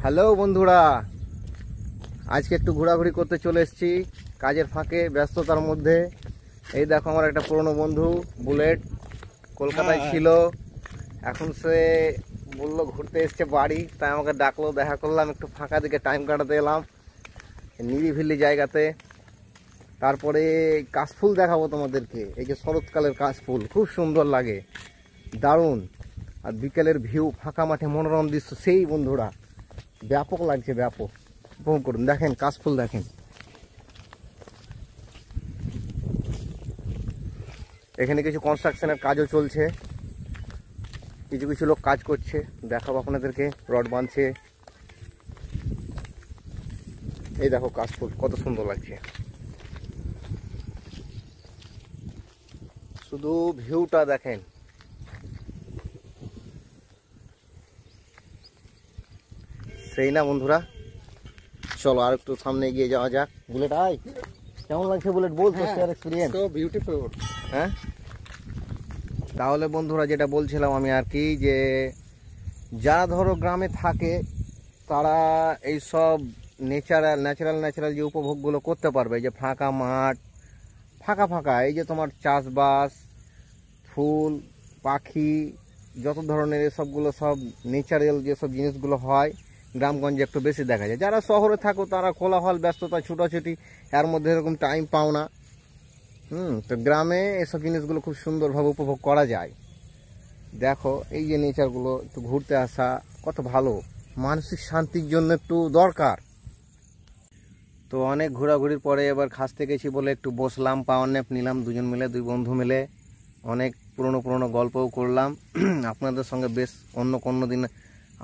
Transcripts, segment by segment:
Hello বন্ধুরা, আজকে একটু ঘোরাঘুরি করতে চলে এসেছি কাজের ফাঁকে ব্যস্ততার মধ্যে। এই দেখো আমার একটা পুরনো বন্ধু বুলেট কলকাতায় ছিল, এখন সে বললো ঘুরতে এসছে বাড়ি, তাই আমাকে ডাকলো, দেখা করলাম, একটু ফাঁকা দিকে টাইম কাটাতে এলাম নিরিবিলি জায়গাতে। তারপরে কাশফুল দেখাবো তোমাদেরকে, এই যে শরৎকালের কাশফুল খুব সুন্দর লাগে, দারুণ। আর বিকেলের ভিউ, ফাঁকা মাঠে মনোরম দৃশ্য, সেই বন্ধুরা ব্যাপক লাগছে, ব্যাপক। উপভোগ করুন, দেখেন কাশফুল দেখেন। এখানে কিছু কনস্ট্রাকশনের কাজও চলছে, কিছু কিছু লোক কাজ করছে, দেখাবো আপনাদেরকে, রড বাঁধছে। এই দেখো কাশফুল কত সুন্দর লাগছে, শুধু ভিউটা দেখেন। সেই না বন্ধুরা, চলো আর একটু সামনে এগিয়ে যাওয়া যাক। বুলেট আয়, কেমন লাগছে বুলেট বল, তোর এক্সপেরিয়েন্স? So beautiful. হ্যাঁ, তাহলে বন্ধুরা যেটা বলছিলাম আমি আর কি, যে যারা ধরো গ্রামে থাকে তারা এই সব ন্যাচারাল যে উপভোগগুলো করতে পারবে, যে ফাঁকা মাঠ, ফাঁকা ফাঁকা, এই যে তোমার চাষবাস, ফুল, পাখি, যত ধরনের এসবগুলো, সব ন্যাচারাল যেসব জিনিসগুলো হয় গ্রামগঞ্জে একটু বেশি দেখা যায়। যারা শহরে থাকো তারা কোলাহল, ব্যস্ততা, ছুটাছুটি, এর মধ্যে এরকম টাইম পাও না। তো গ্রামে এসব জিনিসগুলো খুব সুন্দরভাবে উপভোগ করা যায়। দেখো এই যে নেচারগুলো, একটু ঘুরতে আসা কত ভালো, মানসিক শান্তির জন্য একটু দরকার। তো অনেক ঘোরাঘুরির পরে এবার খাসতে গেছি বলে একটু বসলাম, পাওয়ার ন্যাপ নিলাম দুজন মিলে, দুই বন্ধু মিলে। অনেক পুরনো গল্পও করলাম আপনাদের সঙ্গে। বেশ অন্য কোনো দিন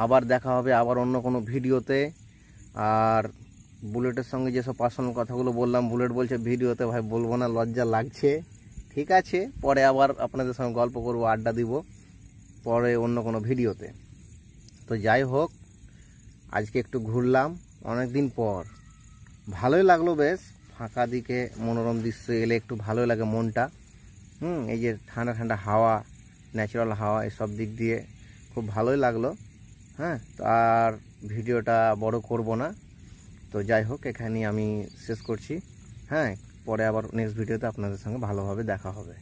আবার দেখা হবে, আবার অন্য কোনো ভিডিওতে। আর বুলেটের সঙ্গে যেসব পার্সোনাল কথাগুলো বললাম, বুলেট বলছে ভিডিওতে ভাই বলবো না, লজ্জা লাগছে। ঠিক আছে, পরে আবার আপনাদের সঙ্গে গল্প করব, আড্ডা দিব পরে অন্য কোনো ভিডিওতে। তো যাই হোক, আজকে একটু ঘুরলাম অনেক দিন পর, ভালোই লাগলো। বেশ ফাঁকা দিকে মনোরম দৃশ্য এলে একটু ভালোই লাগে মনটা। এই যে ঠান্ডা ঠান্ডা হাওয়া, ন্যাচারাল হাওয়া, এসব দিক দিয়ে খুব ভালোই লাগলো। হ্যাঁ, তো আর ভিডিওটা বড় করব না। তো যাই হোক, এখানেই আমি শেষ করছি। হ্যাঁ, পরে আবার নেক্সট ভিডিওতে আপনাদের সঙ্গে ভালোভাবে দেখা হবে।